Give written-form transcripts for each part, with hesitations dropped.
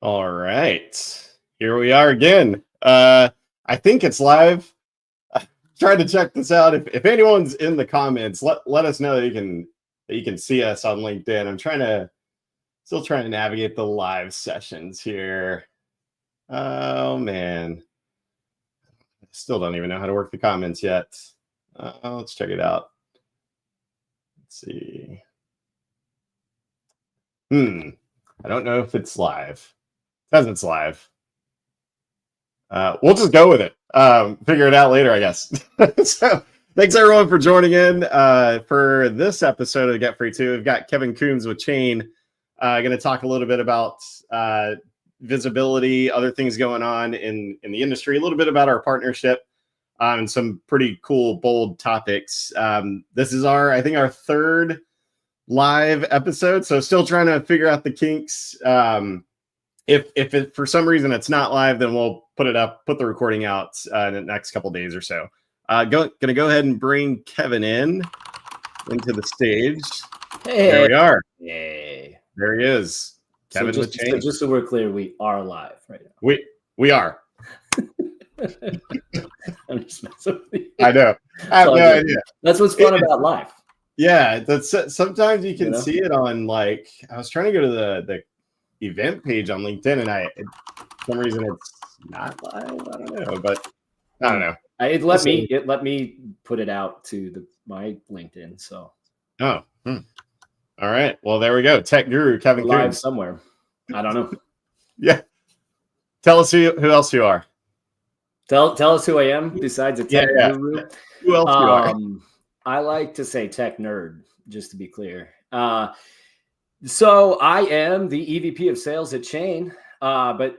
All right. Here we are again. I think it's live. Trying to check this out. If anyone's in the comments, let us know that you can see us on LinkedIn. I'm still trying to navigate the live sessions here. Oh man. I still don't even know how to work the comments yet. Let's check it out. Let's see. I don't know if it's live. It says it's live. We'll just go with it. Figure it out later, I guess. So thanks everyone for joining in for this episode of Get Free 2. We've got Kevin Coombs with Chain. Going to talk a little bit about visibility, other things going on in the industry, a little bit about our partnership, and some pretty cool, bold topics. This is I think our third live episode, so still trying to figure out the kinks. If it, for some reason it's not live, then we'll put the recording out in the next couple days or so. Gonna go ahead and bring Kevin into the stage. Hey, there we are. Hey, there he is. Kevin with Chain. So just so we're clear, we are live right now. We are. I'm just messing with you. I know. I have no idea. That's what's fun about live. Yeah, that's sometimes you can see it on, like, I was trying to go to the event page on LinkedIn, and for some reason it's not live. I don't know, but I don't know. It let me put it out to my LinkedIn. So all right. Well, there we go. Tech guru Kevin live Coombs. somewhere. I don't know. Yeah. Tell us who else you are. Tell us who I am besides a tech guru. Who else you are? I like to say tech nerd, just to be clear. So I am the EVP of sales at Chain. But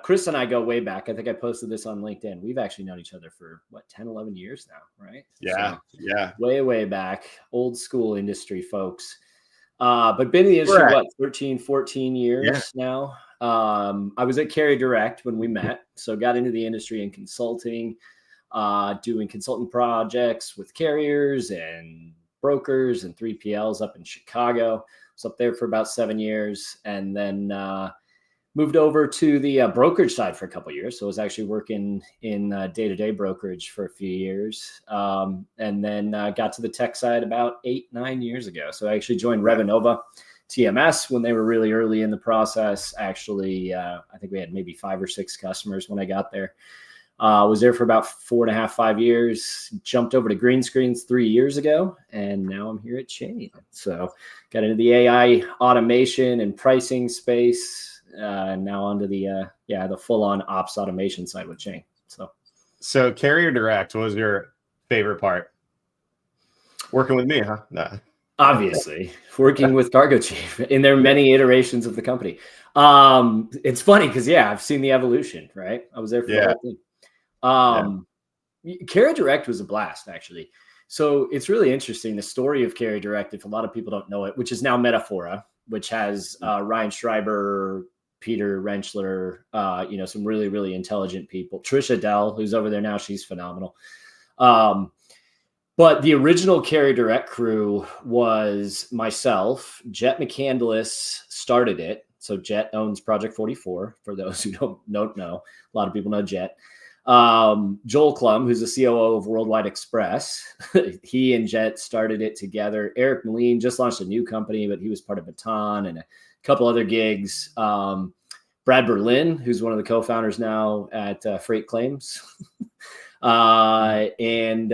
Chris and I go way back. I think I posted this on LinkedIn. We've actually known each other for 10, 11 years now, right? Yeah. So, yeah. Way back, old school industry folks. But been in the industry, 13, 14 years now. I was at Carrier Direct when we met. So got into the industry in consulting, doing consultant projects with carriers and brokers and 3PLs up in Chicago. Was up there for about 7 years, and then moved over to the brokerage side for a couple of years. So I was actually working in day-to-day brokerage for a few years, and then got to the tech side about 8-9 years ago. So I actually joined Revenova TMS when they were really early in the process. Actually, I think we had maybe 5 or 6 customers when I got there. Was there for about 4.5, 5 years, jumped over to green screens 3 years ago, and now I'm here at Chain. So got into the AI automation and pricing space, and now onto the full-on ops automation side with Chain. So Carrier Direct, what was your favorite part? Working with me, huh? No. Obviously, working with Cargo Chief in their many iterations of the company. It's funny because I've seen the evolution, right? I was there for the whole thing. Carrier Direct was a blast, actually. So it's really interesting, the story of Carrier Direct, if a lot of people don't know it, which is now Metaphora, which has Ryan Schreiber, Peter Rentschler, some really, really intelligent people. Trisha Dell, who's over there now, she's phenomenal. But the original Carrier Direct crew was myself. Jet McCandless started it. So Jet owns Project 44, for those who don't know. A lot of people know Jet. Joel Klum, who's the COO of Worldwide Express, he and Jet started it together. Eric Moline just launched a new company, but he was part of Baton and a couple other gigs. Brad Berlin, who's one of the co-founders now at Freight Claims. And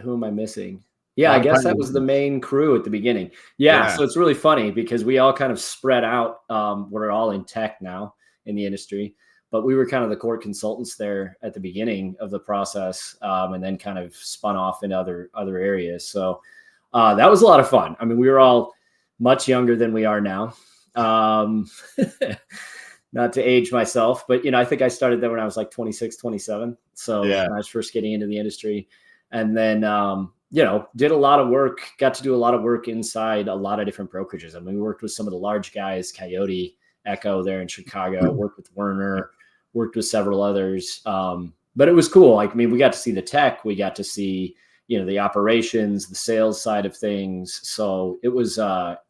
who am I missing? Yeah, I guess that was the main crew at the beginning. So it's really funny because we all kind of spread out. We're all in tech now in the industry, but we were kind of the core consultants there at the beginning of the process, and then kind of spun off in other areas. So that was a lot of fun. I mean, we were all much younger than we are now. Not to age myself, but I think I started there when I was like 26, 27. So when I was first getting into the industry, and then did a lot of work, got to do a lot of work inside a lot of different brokerages. I mean, we worked with some of the large guys, Coyote, Echo there in Chicago, worked with Werner, worked with several others. But it was cool. Like, I mean, we got to see the tech, we got to see you know, the operations, the sales side of things. So it was,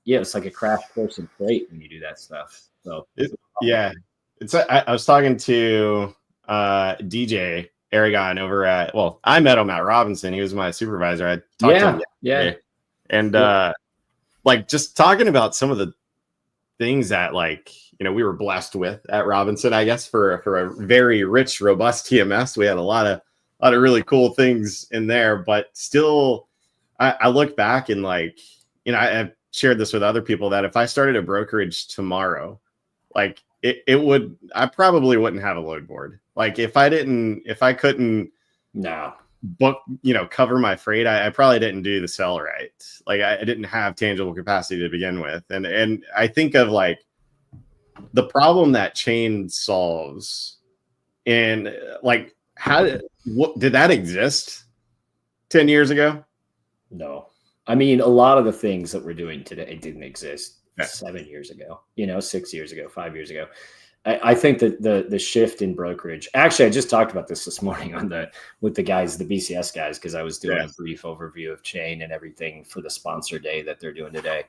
it's like a crash course in freight when you do that stuff. So yeah, I was talking to DJ Aragon over at, well, I met him at Robinson. He was my supervisor. I talked to him yesterday. And like just talking about some of the things that, like, you know, we were blessed with at Robinson, I guess, for a very rich, robust TMS. We had a lot of really cool things in there, but still, I look back and, like, you know, I've shared this with other people that if I started a brokerage tomorrow, like I probably wouldn't have a load board. Like if I couldn't book, you know, cover my freight, I probably didn't do the sell right. Like I didn't have tangible capacity to begin with. And I think of like the problem that Chain solves, and like, what did that exist 10 years ago? No. I mean, a lot of the things that we're doing today didn't exist 7 years ago, you know, 6 years ago, 5 years ago. I think that the shift in brokerage, actually, I just talked about this morning with the guys, the BCS guys, because I was doing a brief overview of Chain and everything for the sponsor day that they're doing today.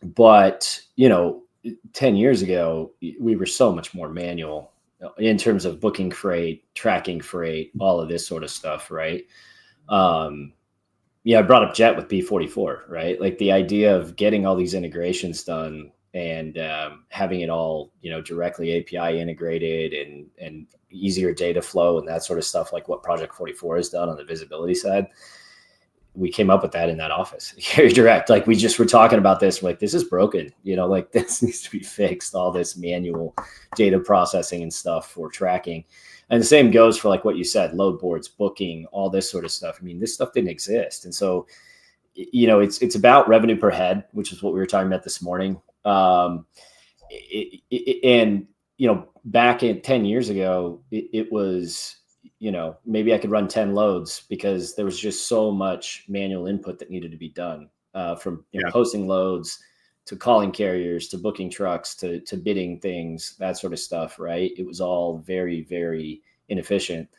But, you know, 10 years ago, we were so much more manual in terms of booking freight, tracking freight, all of this sort of stuff, right? I brought up Jet with B44, right? Like the idea of getting all these integrations done and having it all, you know, directly API integrated and easier data flow and that sort of stuff, like what Project 44 has done on the visibility side. We came up with that in that office, Carrier Direct. Like we just were talking about this, like this is broken, you know, like this needs to be fixed, all this manual data processing and stuff for tracking. And the same goes for like what you said, load boards, booking, all this sort of stuff. I mean, this stuff didn't exist. And so, you know, it's about revenue per head, which is what we were talking about this morning. And, you know, back in 10 years ago, it was, you know, maybe I could run 10 loads because there was just so much manual input that needed to be done, from posting loads to calling carriers to booking trucks to bidding things, that sort of stuff. Right. It was all very, very inefficient.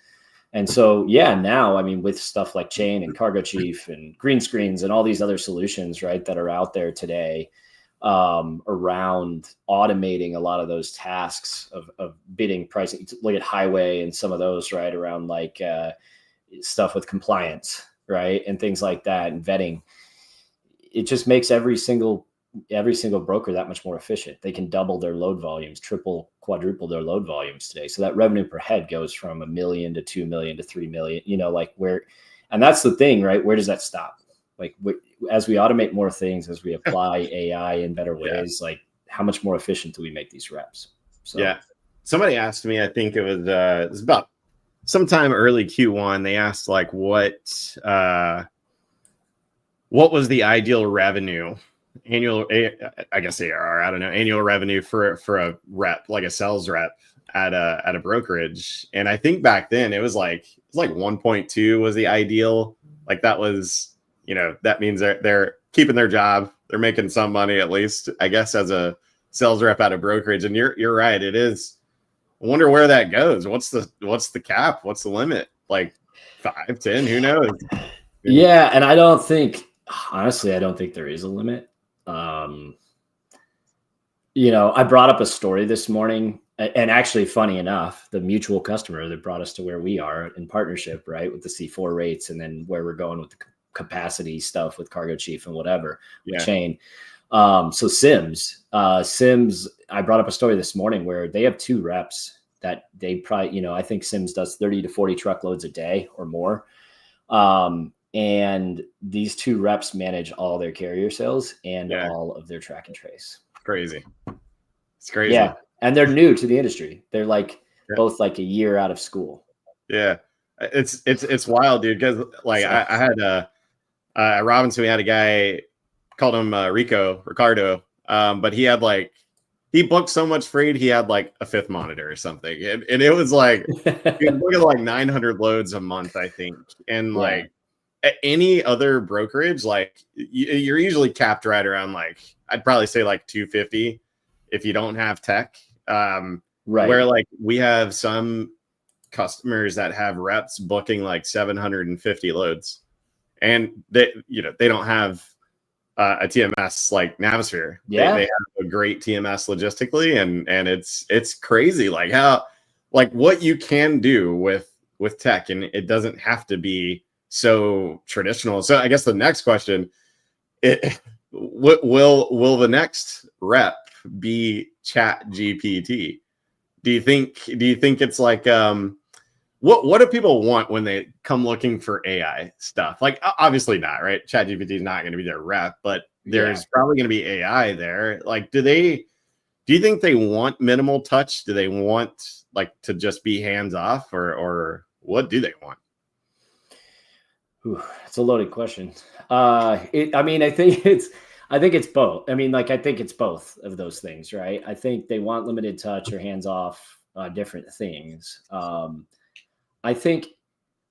And so, now, I mean, with stuff like Chain and Cargo Chief and green screens and all these other solutions, right, that are out there today, around automating a lot of those tasks of bidding, pricing. Look at Highway and some of those, right, around like stuff with compliance, right, and things like that, and vetting. It just makes every single broker that much more efficient. They can double their load volumes, triple, quadruple their load volumes today. So that revenue per head goes from $1 million to $2 million to $3 million, you know, like and that's the thing, right? Where does that stop? Like as we automate more things, as we apply AI in better ways, like how much more efficient do we make these reps? So somebody asked me, I think it was about sometime early Q1. They asked like what was the ideal revenue, annual, I guess ARR, I don't know, annual revenue for a rep, like a sales rep at a brokerage. And I think back then it was like 1.2 was the ideal. Like that was, you know, that means they're keeping their job. They're making some money, at least, I guess, as a sales rep at a brokerage. And you're right. It is. I wonder where that goes. What's the cap? What's the limit? Like 5, 10, who knows? Yeah. And honestly, I don't think there is a limit. You know, I brought up a story this morning, and actually, funny enough, the mutual customer that brought us to where we are in partnership, right, with the C4 rates, and then where we're going with the capacity stuff with Cargo Chief and whatever Chain. So Sims, I brought up a story this morning where they have 2 reps that they probably, you know, I think Sims does 30 to 40 truckloads a day or more. And these 2 reps manage all their carrier sales and all of their track and trace. Crazy. It's crazy. Yeah. And they're new to the industry. They're like both like a year out of school. Yeah. It's wild, dude. Cause like I had at Robinson, we had a guy, called him Ricardo. But he had he booked so much freight, he had like a 5th monitor or something. And it was like, he was looking like 900 loads a month, I think. And like at any other brokerage, like you're usually capped right around like, I'd probably say like 250 if you don't have tech. Right. Where like we have some customers that have reps booking like 750 loads, and they don't have a TMS like Navisphere. Yeah. They have a great TMS logistically, and it's crazy like how, like, what you can do with tech, and it doesn't have to be so traditional. So I guess the next question, what will the next rep be Chat GPT? Do you think it's like what do people want when they come looking for AI stuff? Like, obviously not, right? Chat GPT is not going to be their rep, but there's probably going to be AI there. Like, do you think they want minimal touch? Do they want like to just be hands off, or what do they want? It's a loaded question. I think it's both. I mean, like, I think it's both of those things, right? I think they want limited touch or hands off, different things. I think,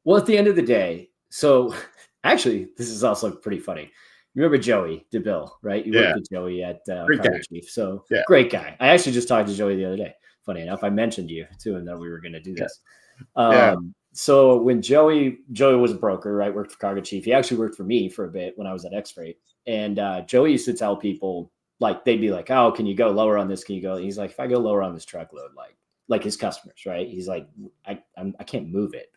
well, at the end of the day, so actually, this is also pretty funny. You remember Joey DeBill, right? You worked with Joey at Cargo Chief. So great guy. I actually just talked to Joey the other day. Funny enough, I mentioned you to him that we were going to do this. So when Joey was a broker, right? Worked for Cargo Chief. He actually worked for me for a bit when I was at X-Freight. And Joey used to tell people, like, they'd be like, "Oh, can you go lower on this? Can you go?" And he's like, "If I go lower on this truckload, like his customers, right? He's like, I can't move it,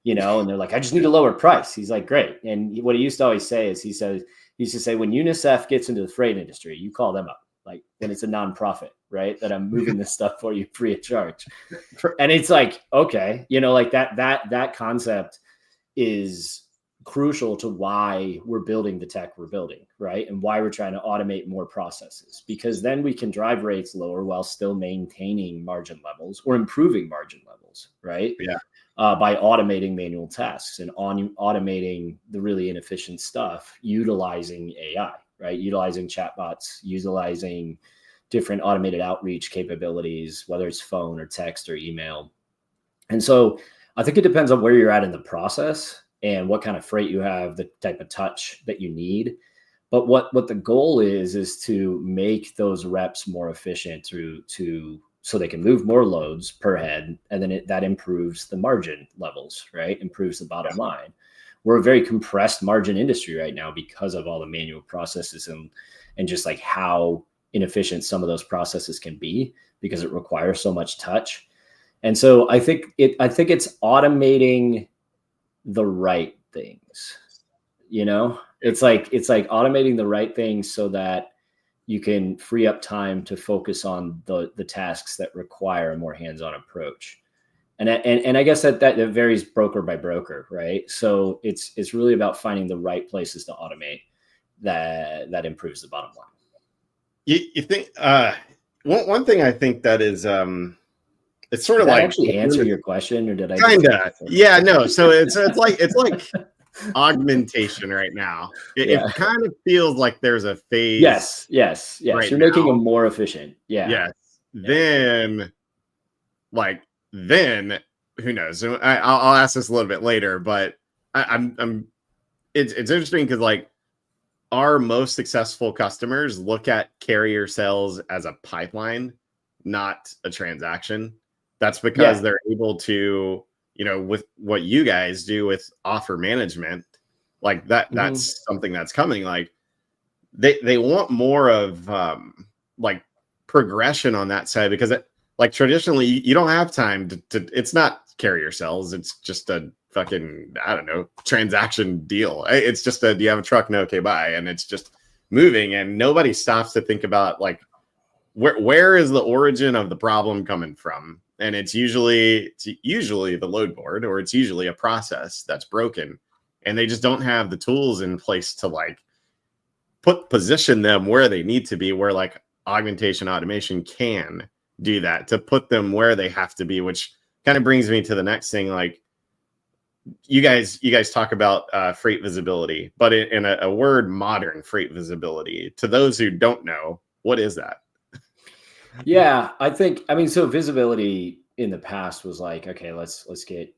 And they're like, "I just need a lower price." He's like, "Great." And what he used to always say is, he used to say, when UNICEF gets into the freight industry, you call them up, like when it's a nonprofit, right? That I'm moving this stuff for you free of charge. And it's like, okay, like that concept is crucial to why we're building the tech we're building, right? And why we're trying to automate more processes, because then we can drive rates lower while still maintaining margin levels or improving margin levels, right? Yeah. By automating manual tasks and automating the really inefficient stuff, utilizing AI, right? Utilizing chatbots, utilizing different automated outreach capabilities, whether it's phone or text or email. And so I think it depends on where you're at in the process and what kind of freight you have, the type of touch that you need. But what the goal is to make those reps more efficient so they can move more loads per head, and then that improves the margin levels, right? Improves the bottom line. We're a very compressed margin industry right now because of all the manual processes and just like how inefficient some of those processes can be because it requires so much touch. And so I think it's automating the right things. It's like automating the right things so that you can free up time to focus on the tasks that require a more hands-on approach. And I guess that varies broker by broker, right? So it's really about finding the right places to automate that improves the bottom line. You think one thing I think that is it's sort of did like I actually answer your question, or did I kinda? Yeah, no. So it's like augmentation right now. It kind of feels like there's a phase. Yes. Right, you're making them more efficient. Yeah. Yes. Then who knows? I'll ask this a little bit later, but it's interesting because, like, our most successful customers look at carrier sales as a pipeline, not a transaction. That's because they're able to, with what you guys do with offer management, like that's something that's coming. Like they want more of like progression on that side, because like traditionally you don't have time to it's not carrier sales. It's just a fucking, I don't know, transaction deal. It's just do you have a truck? No, okay, bye. And it's just moving, and nobody stops to think about, like, where is the origin of the problem coming from? And it's usually the load board, or it's usually a process that's broken, and they just don't have the tools in place to, like, position them where they need to be, where, like, augmentation automation can do that, to put them where they have to be. Which kind of brings me to the next thing. Like, you guys talk about freight visibility, but in a word, modern freight visibility. To those who don't know, what is that? Yeah, so visibility in the past was like, okay, let's get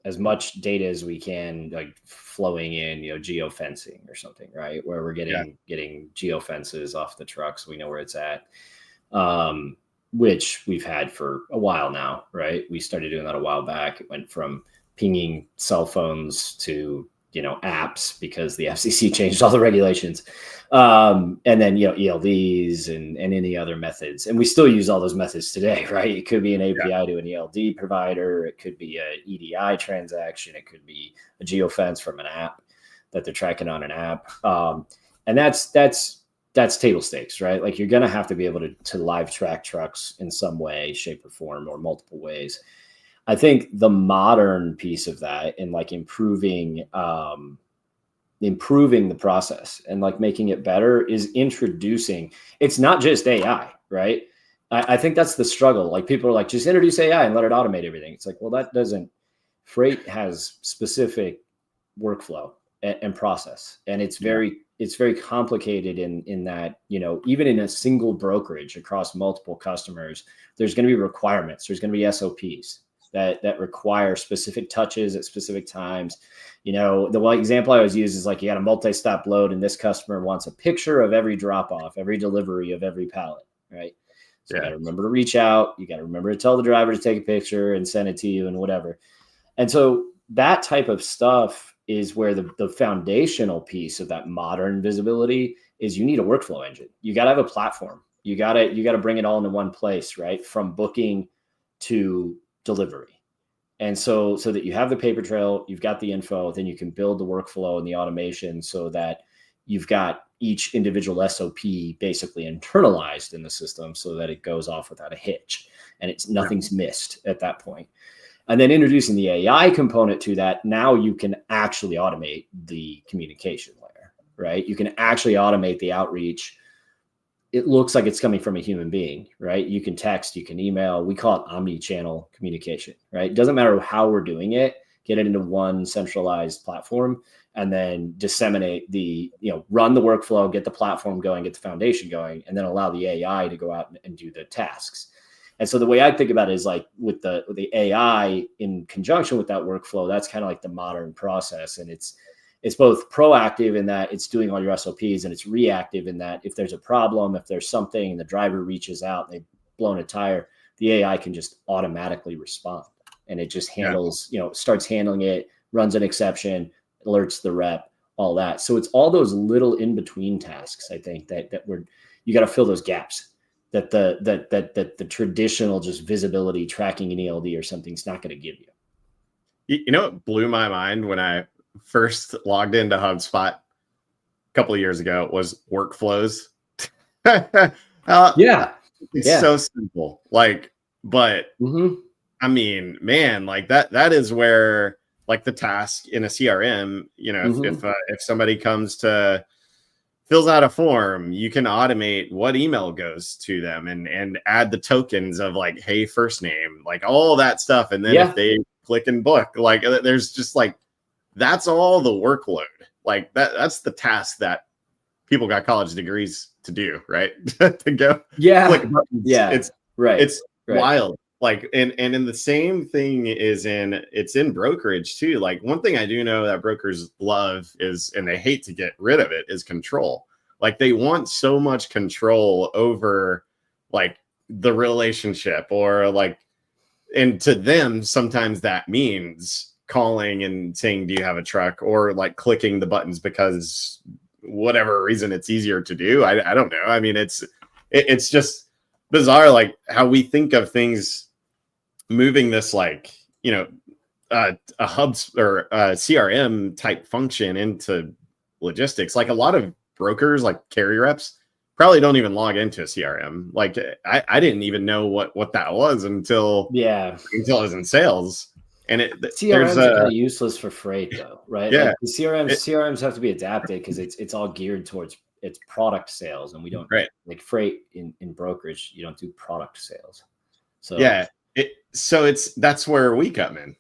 as much data as we can, like, flowing in, geofencing or something, right? Where we're getting geofences off the trucks. We know where it's at. which we've had for a while now, right? We started doing that a while back. It went from pinging cell phones to, apps because the FCC changed all the regulations. And then, ELDs and any other methods. And we still use all those methods today, right? It could be an API to an ELD provider. It could be a EDI transaction. It could be a geofence from an app that they're tracking on an app. And that's table stakes, right? Like, you're going to have to be able to live track trucks in some way, shape, or form, or multiple ways. I think the modern piece of that, and like improving the process and like making it better, is introducing, it's not just AI, right? I think that's the struggle. Like, people are like, just introduce AI and let it automate everything. It's like, well, that doesn't. Freight has specific workflow and process, and it's very complicated in that, even in a single brokerage across multiple customers, there's going to be requirements. There's going to be SOPs that require specific touches at specific times. The one example I always use is like, you got a multi-stop load and this customer wants a picture of every drop off, every delivery of every pallet, right? So you got to remember to reach out. You got to remember to tell the driver to take a picture and send it to you and whatever. And so that type of stuff is where the foundational piece of that modern visibility is. You need a workflow engine. You got to have a platform. You got to bring it all into one place, right? From booking to delivery. And so that you have the paper trail, you've got the info, then you can build the workflow and the automation so that you've got each individual SOP basically internalized in the system so that it goes off without a hitch and nothing's missed at that point. And then introducing the AI component to that, now you can actually automate the communication layer, right? You can actually automate the outreach. It looks like it's coming from a human being, right? You can text, you can email. We call it omni-channel communication, right? It doesn't matter how we're doing it. Get it into one centralized platform and then disseminate run the workflow, get the platform going, get the foundation going, and then allow the AI to go out and do the tasks. And so the way I think about it is like with the AI in conjunction with that workflow, that's kind of like the modern process. And it's both proactive in that it's doing all your SOPs, and it's reactive in that if there's a problem, if there's something and the driver reaches out and they've blown a tire, the AI can just automatically respond. And it just handles, starts handling it, runs an exception, alerts the rep, all that. So it's all those little in-between tasks, I think, that you got to fill those gaps that the traditional just visibility tracking an ELD or something's not going to give you. It blew my mind when I first logged into HubSpot a couple of years ago was workflows. It's so simple. Like, but I mean, man, like that is where like the task in a CRM, if somebody comes to fills out a form, you can automate what email goes to them and add the tokens of like, hey, first name, like all that stuff. And then if they click and book, like there's just like, that's all the workload. Like that's the task that people got college degrees to do, right? To go click buttons. It's right. It's wild. Like, and in the same thing it's in brokerage too. Like, one thing I do know that brokers love is, and they hate to get rid of it, is control. Like, they want so much control over like the relationship, or like, and to them, sometimes that means calling and saying, do you have a truck, or like clicking the buttons because whatever reason it's easier to do. I don't know. I mean, it's just bizarre, like how we think of things moving this, like, a hubs or a CRM type function into logistics. Like, a lot of brokers, like carrier reps, probably don't even log into a CRM. Like, I didn't even know what that was until I was in sales. And CRMs are kind of useless for freight, though, right? Yeah, like the CRMs have to be adapted because it's all geared towards its product sales, and we don't like freight in brokerage. You don't do product sales. So that's where we come in,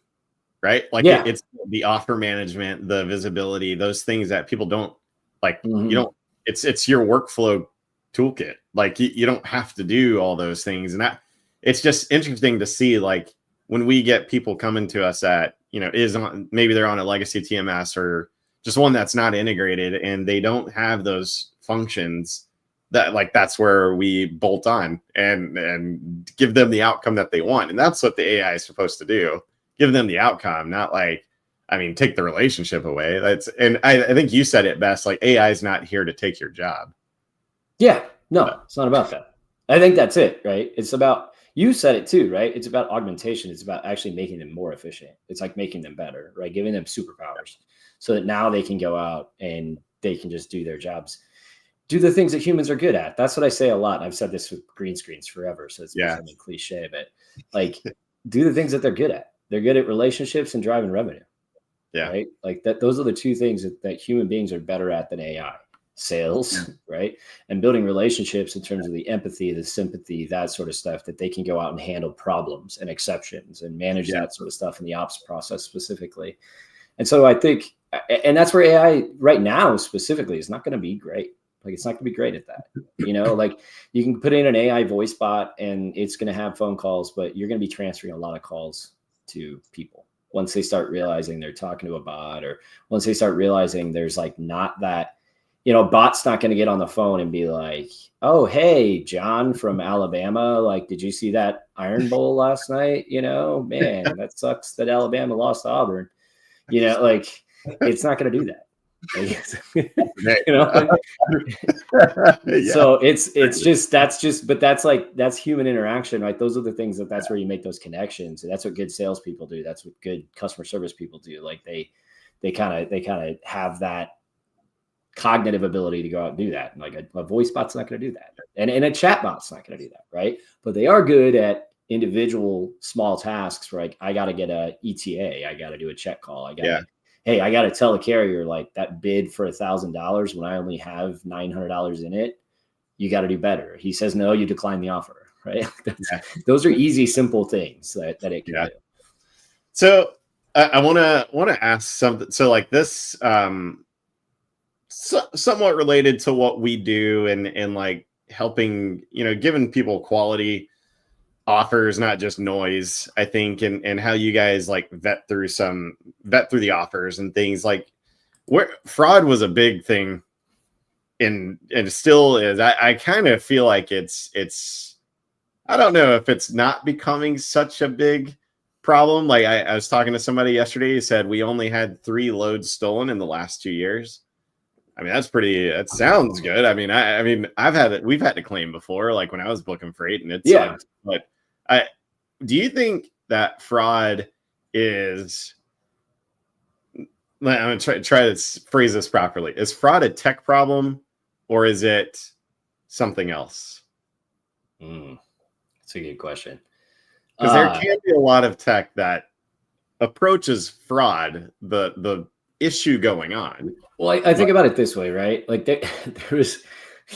right? Like it's the offer management, the visibility, those things that people don't like. You don't. It's your workflow toolkit. Like, you don't have to do all those things, and that it's just interesting to see, like, when we get people coming to us that, maybe they're on a legacy TMS or just one that's not integrated, and they don't have those functions that's where we bolt on and give them the outcome that they want. And that's what the AI is supposed to do. Give them the outcome, not take the relationship away. I think you said it best, like AI is not here to take your job. Yeah, no, it's not about that. I think that's it, right? It's about, you said it too, right? It's about augmentation. It's about actually making them more efficient. It's like making them better, right? Giving them superpowers so that now they can go out and they can just do their jobs. Do the things that humans are good at. That's what I say a lot. I've said this with green screens forever, so it's becoming cliche, but like do the things that they're good at. They're good at relationships and driving revenue. Yeah. Right. Like that. Those are the two things that human beings are better at than AI. Sales, right? And building relationships in terms of the empathy, the sympathy, that sort of stuff, that they can go out and handle problems and exceptions and manage that sort of stuff in the ops process specifically. And so I think, and that's where AI right now specifically is not going to be great. Like it's not going to be great at that. Like you can put in an AI voice bot and it's going to have phone calls, but you're going to be transferring a lot of calls to people. Once they start realizing they're talking to a bot, or once they start realizing there's like not that, bot's not going to get on the phone and be like, oh, hey, John from Alabama, like, did you see that Iron Bowl last night? Man, that sucks that Alabama lost to Auburn. Like it's not going to do that. So that's human interaction, right? Those are the things that's where you make those connections. And that's what good salespeople do. That's what good customer service people do. Like they kind of have that cognitive ability to go out and do that. And like a voice bot's not going to do that. And a chat bot's not going to do that. Right. But they are good at individual small tasks. Like I got to get a ETA. I got to do a check call. Hey, I got to tell a carrier like that bid for $1,000 when I only have $900 in it. You got to do better. He says, no, you decline the offer. Right. Those are easy, simple things that it can do. So I want to ask something. So like this, somewhat related to what we do and like helping, giving people quality offers, not just noise, I think, and how you guys like vet through the offers and things, like where fraud was a big thing and still is. I kind of feel like it's I don't know if it's not becoming such a big problem. Like I was talking to somebody yesterday who said we only had 3 loads stolen in the last 2 years. I mean, that sounds good. I mean, we've had to claim before, like when I was booking freight and it's sucked. But do you think that fraud is, I'm going to try to phrase this properly. Is fraud a tech problem or is it something else? That's a good question. Because there can be a lot of tech that approaches fraud, the issue going on. Well, I think about it this way, right? Like there was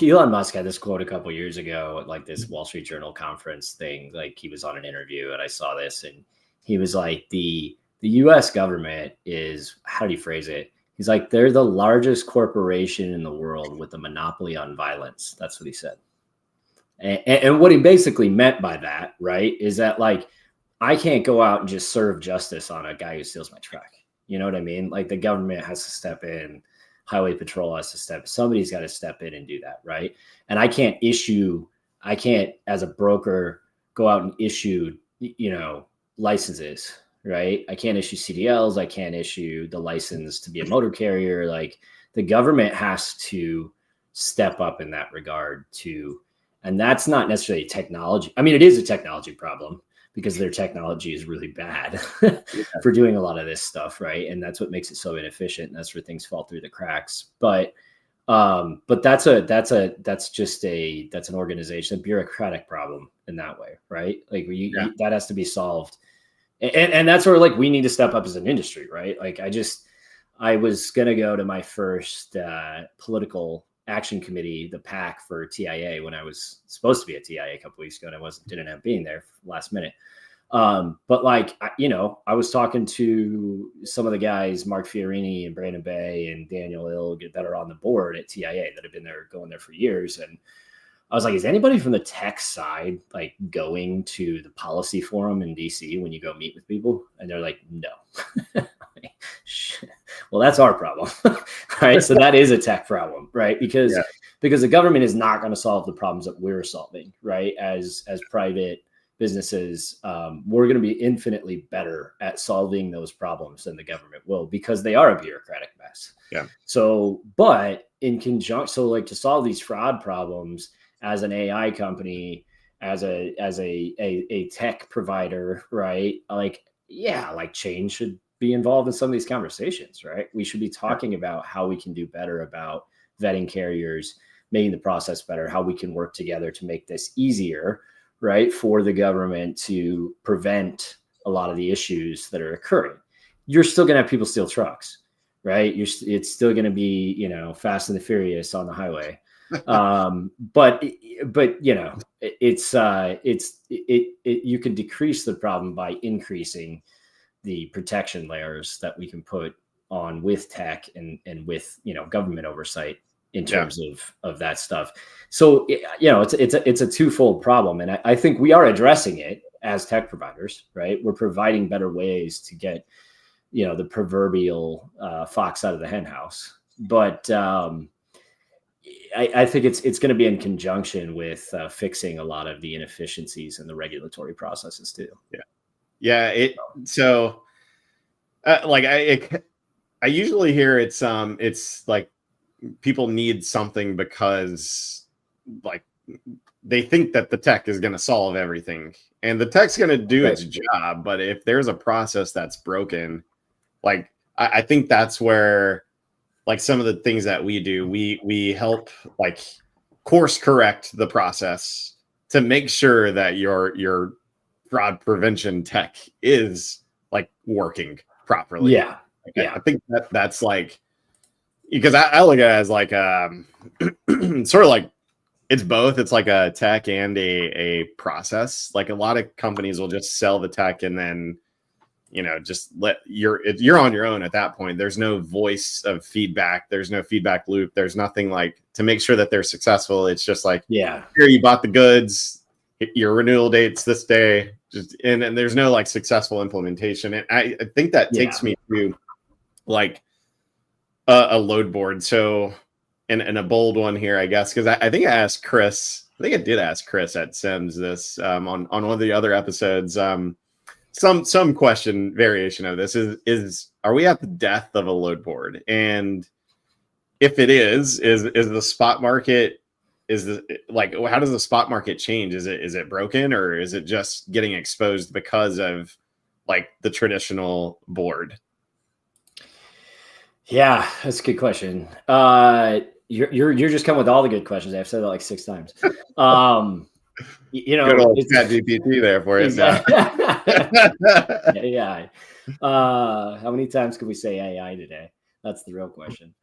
Elon Musk had this quote a couple of years ago at like this Wall Street Journal conference thing. Like he was on an interview and I saw this and he was like, the US government is, how do you phrase it? He's like, they're the largest corporation in the world with a monopoly on violence. That's what he said. And what he basically meant by that, right, is that like, I can't go out and just serve justice on a guy who steals my truck. You know what I mean? Like the government has to step in, highway patrol has to somebody's got to step in and do that. Right. And I can't as a broker go out and issue, licenses, right? I can't issue CDLs. I can't issue the license to be a motor carrier. Like the government has to step up in that regard too. And that's not necessarily technology. I mean, it is a technology problem because their technology is really bad for doing a lot of this stuff, right? And that's what makes it so inefficient. And that's where things fall through the cracks. But that's an organization, a bureaucratic problem in that way, right? Like that has to be solved. And that's where like we need to step up as an industry, right? Like I was gonna go to my first political action committee, the PAC for TIA, when I was supposed to be at TIA a couple weeks ago, and I didn't end up being there last minute. But like, I was talking to some of the guys, Mark Fiorini and Brandon Bay and Daniel Ilg, that are on the board at TIA that have been going there for years. And I was like, is anybody from the tech side like going to the policy forum in DC when you go meet with people? And they're like, no. Well, that's our problem, right? So that is a tech problem, right? Because the government is not going to solve the problems that we're solving, right? As private businesses, we're going to be infinitely better at solving those problems than the government will, because they are a bureaucratic mess. Yeah. So, but in conjunction, so like to solve these fraud problems as an AI company, as a tech provider, right? Like, yeah, like change should be involved in some of these conversations, right? We should be talking about how we can do better about vetting carriers, making the process better, how we can work together to make this easier, right, for the government to prevent a lot of the issues that are occurring. You're still going to have people steal trucks, right? It's still going to be, you know, Fast and the Furious on the highway. But you know, you can decrease the problem by increasing the protection layers that we can put on with tech and with, you know, government oversight in terms of that stuff. So, you know, it's a twofold problem. And I think we are addressing it as tech providers, right? We're providing better ways to get, you know, the proverbial fox out of the hen house. But I think it's going to be in conjunction with fixing a lot of the inefficiencies in the regulatory processes too. Yeah. So like I usually hear it's like people need something because like they think that the tech is going to solve everything, and the tech's going to do its job. But if there's a process that's broken, like I think that's where, like, some of the things that we do, we help like course correct the process to make sure that your fraud prevention tech is like working properly. Yeah. I think that's like, because I look at it as like sort of like it's both. It's like a tech and a process. Like a lot of companies will just sell the tech and then, you know, just you're on your own at that point. There's no voice of feedback. There's no feedback loop. There's nothing like to make sure that they're successful. It's just like, here, you bought the goods, your renewal date's this day, just and there's no like successful implementation. And I think that takes me to like a load board. So, and a bold one here, I guess, because I think I asked Chris. I think I did ask Chris at Sims this on one of the other episodes. Some question variation of this is are we at the death of a load board? And if it is the spot market, how does the spot market change? Is it broken, or is it just getting exposed because of like the traditional board? Yeah, that's a good question. You're just coming with all the good questions. I've said that like 6 times. You know, good old ChatGPT there for you. Exactly. AI. How many times can we say AI today? That's the real question.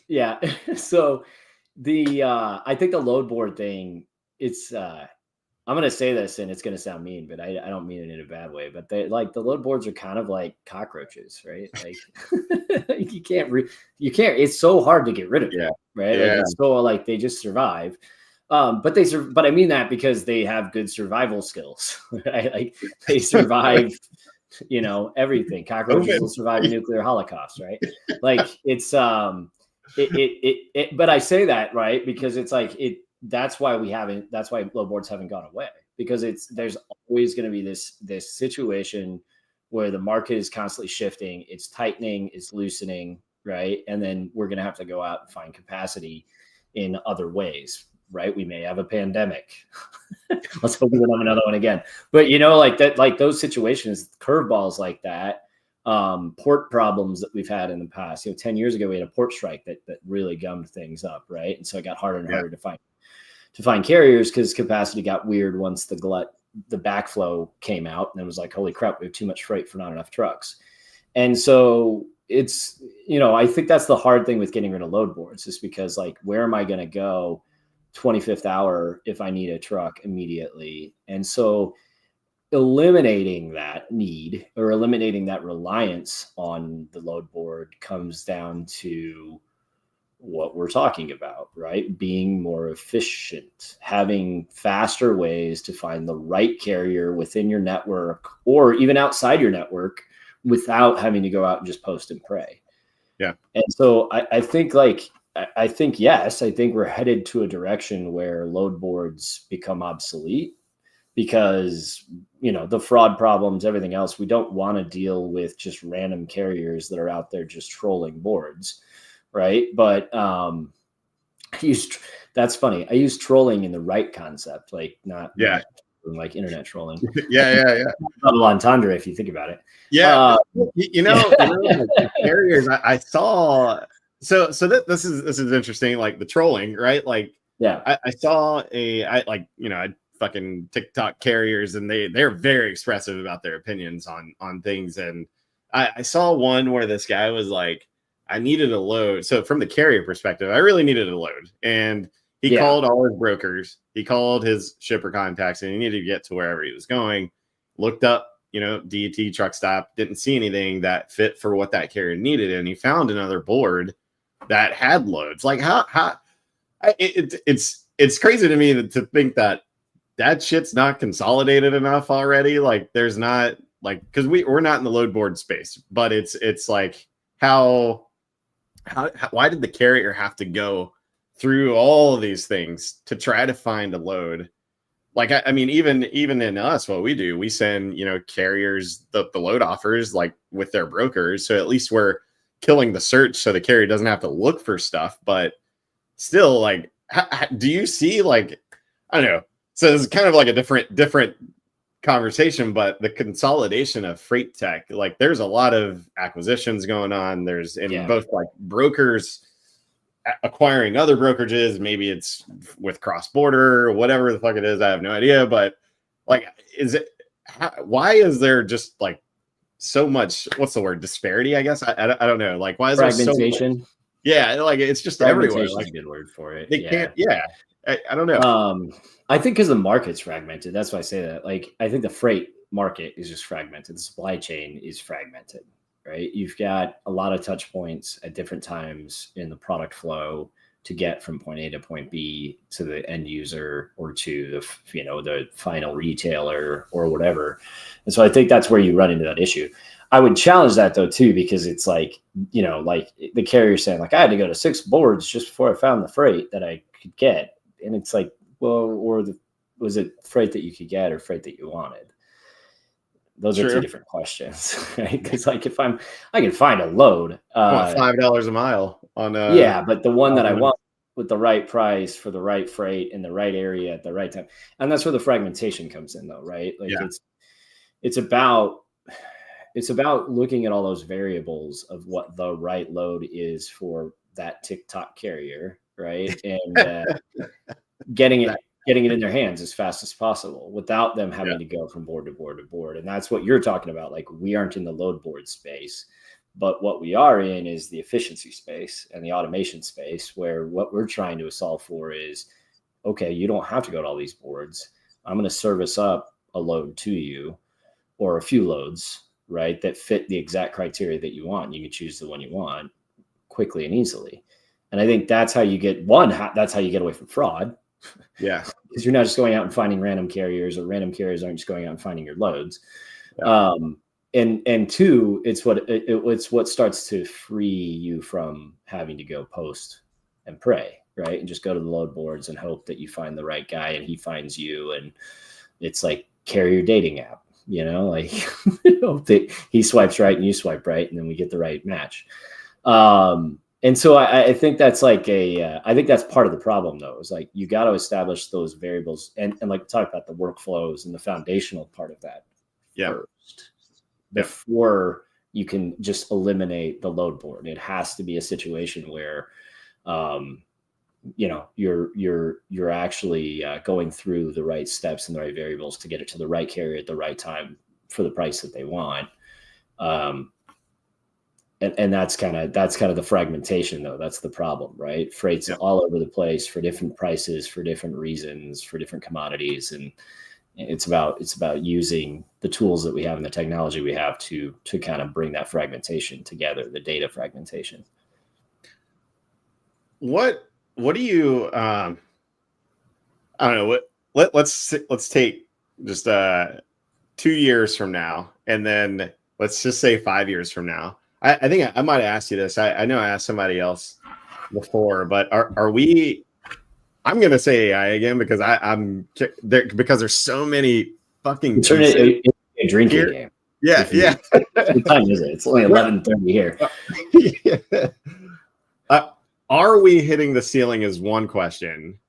Yeah. So I think the load board thing, it's I'm going to say this and it's going to sound mean, but I don't mean it in a bad way, but the load boards are kind of like cockroaches, right? Like you can't, it's so hard to get rid of them, right? Like it's so like they just survive. But I mean that because they have good survival skills, right? Like they survive, you know, everything. Cockroaches will survive a nuclear holocaust, right? Like it's, but I say that, right, because it's like that's why load boards haven't gone away, because there's always going to be this situation where the market is constantly shifting. It's tightening, it's loosening, right? And then we're going to have to go out and find capacity in other ways, right? We may have a pandemic. Let's hope we don't have another one again. But you know, like that, like those situations, curveballs like that, port problems that we've had in the past. You know, 10 years ago we had a port strike that really gummed things up, right? And so it got harder and harder to find carriers because capacity got weird once the backflow came out, and it was like, holy crap, we have too much freight for not enough trucks. And so it's, you know, I think that's the hard thing with getting rid of load boards, is because like, where am I going to go 25th hour if I need a truck immediately? And so eliminating that need or eliminating that reliance on the load board comes down to what we're talking about, right? Being more efficient, having faster ways to find the right carrier within your network or even outside your network without having to go out and just post and pray. Yeah. And so I think yes, I think we're headed to a direction where load boards become obsolete because, the fraud problems, everything else, we don't want to deal with just random carriers that are out there just trolling boards. Right. But that's funny. I use trolling in the right concept, like not like internet trolling. Yeah. Double entendre if you think about it. Yeah. Like carriers I saw. So this is interesting, like the trolling, right? Like, yeah, I saw I fucking TikTok carriers, and they're very expressive about their opinions on things. And I saw one where this guy was like, I needed a load. So from the carrier perspective, I really needed a load. And he called all his brokers, he called his shipper contacts, and he needed to get to wherever he was going. Looked up, DET truck stop, didn't see anything that fit for what that carrier needed. And he found another board that had loads. Like it's crazy to me to think that shit's not consolidated enough already. Like there's not because we're not in the load board space, but it's like how why did the carrier have to go through all of these things to try to find a load? Like, I mean, even in us, what we do, we send, carriers the load offers like with their brokers. So at least we're killing the search so the carrier doesn't have to look for stuff. But still, like, do you see, like, I don't know. So it's kind of like a different conversation, but the consolidation of freight tech, like there's a lot of acquisitions going on. There's both like brokers acquiring other brokerages. Maybe it's with cross-border or whatever the fuck it is. I have no idea. But like, why is there just like so much, what's the word? Disparity, I guess. I don't know. Like, why is there so much? Yeah. Like it's just everywhere. Like, a good word for it. They can't. Yeah. I don't know. I think because the market's fragmented. That's why I say that. Like, I think the freight market is just fragmented. The supply chain is fragmented, right? You've got a lot of touch points at different times in the product flow to get from point A to point B to the end user or to the final retailer or whatever. And so I think that's where you run into that issue. I would challenge that though too, because it's like, like the carrier saying like, I had to go to 6 boards just before I found the freight that I could get. And it's like, well, was it freight that you could get or freight that you wanted? Those are two different questions, right? Because like if I can find a load, $5 a mile on but the one that I want with the right price for the right freight in the right area at the right time, and that's where the fragmentation comes in, though, right? Like it's about looking at all those variables of what the right load is for that TikTok carrier, right? And getting it in their hands as fast as possible without them having to go from board to board to board. And that's what you're talking about. Like, we aren't in the load board space, but what we are in is the efficiency space and the automation space, where what we're trying to solve for is, okay, you don't have to go to all these boards. I'm going to service up a load to you, or a few loads, right, that fit the exact criteria that you want. You can choose the one you want quickly and easily. And I think that's how you get that's how you get away from fraud. Yeah. Because you're not just going out and finding random carriers, or random carriers aren't just going out and finding your loads. Yeah. And two, it's what starts to free you from having to go post and pray, right? And just go to the load boards and hope that you find the right guy and he finds you. And it's like carrier dating app, like hope that he swipes right and you swipe right, and then we get the right match. And so I think that's like I think that's part of the problem, though, is like you got to establish those variables and like talk about the workflows and the foundational part of that first before you can just eliminate the load board. It has to be a situation where, you're actually going through the right steps and the right variables to get it to the right carrier at the right time for the price that they want. And that's kind of the fragmentation, though. That's the problem, right? Freight's all over the place for different prices, for different reasons, for different commodities. And it's about using the tools that we have and the technology we have to kind of bring that fragmentation together, the data fragmentation. What do you, I don't know, let's take just 2 years from now, and then let's just say 5 years from now. I think I might have asked you this. I know I asked somebody else before, but are we? I'm gonna say AI again because I'm there because there's so many fucking turn it into a drinking here. game. Yeah, yeah. What time is it? It's only 11:30 here. Yeah. Are we hitting the ceiling is one question,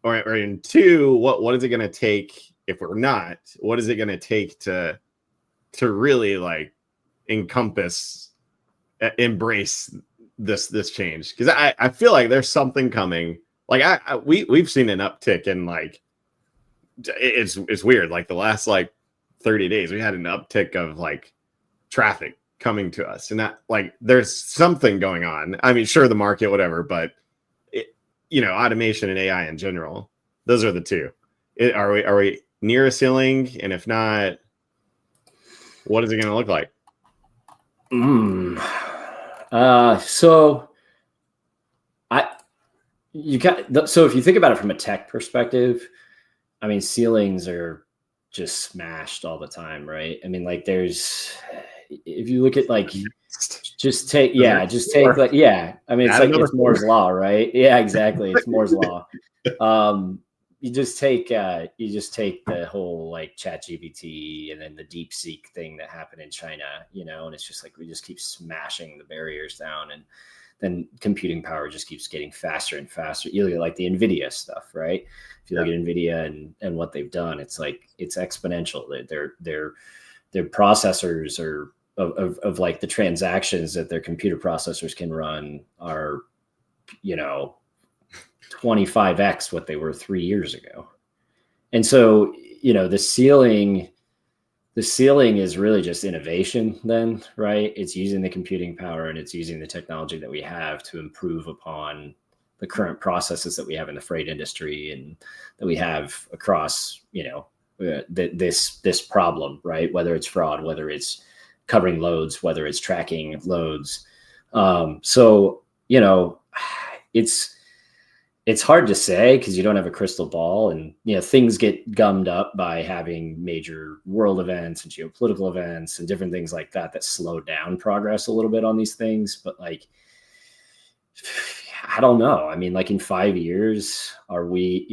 or in two, what is it going to take if we're not? What is it going to take to really like embrace this change? Because I feel like there's something coming. Like we've seen an uptick in like it's weird. Like the last like 30 days, we had an uptick of like traffic coming to us, and that like there's something going on. I mean, sure, the market, whatever, but automation and AI in general, those are the two. Are we near a ceiling? And if not, what is it going to look like? So if you think about it from a tech perspective, I mean, ceilings are just smashed all the time, right? I mean, like if you look at like, I mean, it's like Moore's law, right? Yeah, exactly. It's Moore's law. You just take the whole like ChatGPT and then the DeepSeek thing that happened in China, and it's just like, we just keep smashing the barriers down, and then computing power just keeps getting faster and faster. You look at like the NVIDIA stuff, right? If you look at NVIDIA and what they've done, it's like, it's exponential. Their processors are of like the transactions that their computer processors can run are, 25x what they were 3 years ago. And so, the ceiling is really just innovation then, right? It's using the computing power and it's using the technology that we have to improve upon the current processes that we have in the freight industry and that we have across, this problem, right? Whether it's fraud, whether it's covering loads, whether it's tracking loads. It's hard to say because you don't have a crystal ball, and things get gummed up by having major world events and geopolitical events and different things like that slow down progress a little bit on these things. But like, I don't know. I mean, like in 5 years, are we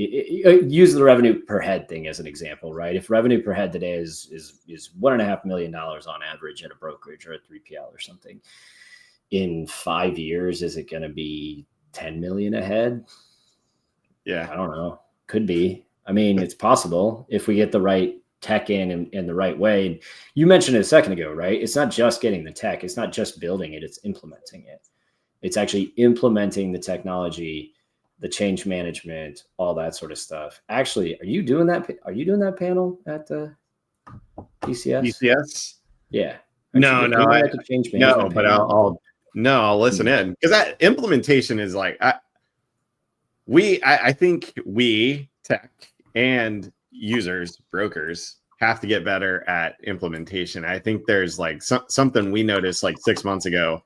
use the revenue per head thing as an example, right? If revenue per head today is $1.5 million on average at a brokerage or a 3PL or something, in 5 years, is it going to be 10 million a head? Yeah, I don't know. Could be. I mean, it's possible if we get the right tech in the right way. And you mentioned it a second ago, right? It's not just getting the tech. It's not just building it. It's implementing it. It's actually implementing the technology, the change management, all that sort of stuff. Actually, are you doing that? Are you doing that panel at the PCS? PCS? Yeah. No, but panel? I'll listen in, because that implementation is like, I think we tech and users, brokers, have to get better at implementation. I think there's like something we noticed like 6 months ago,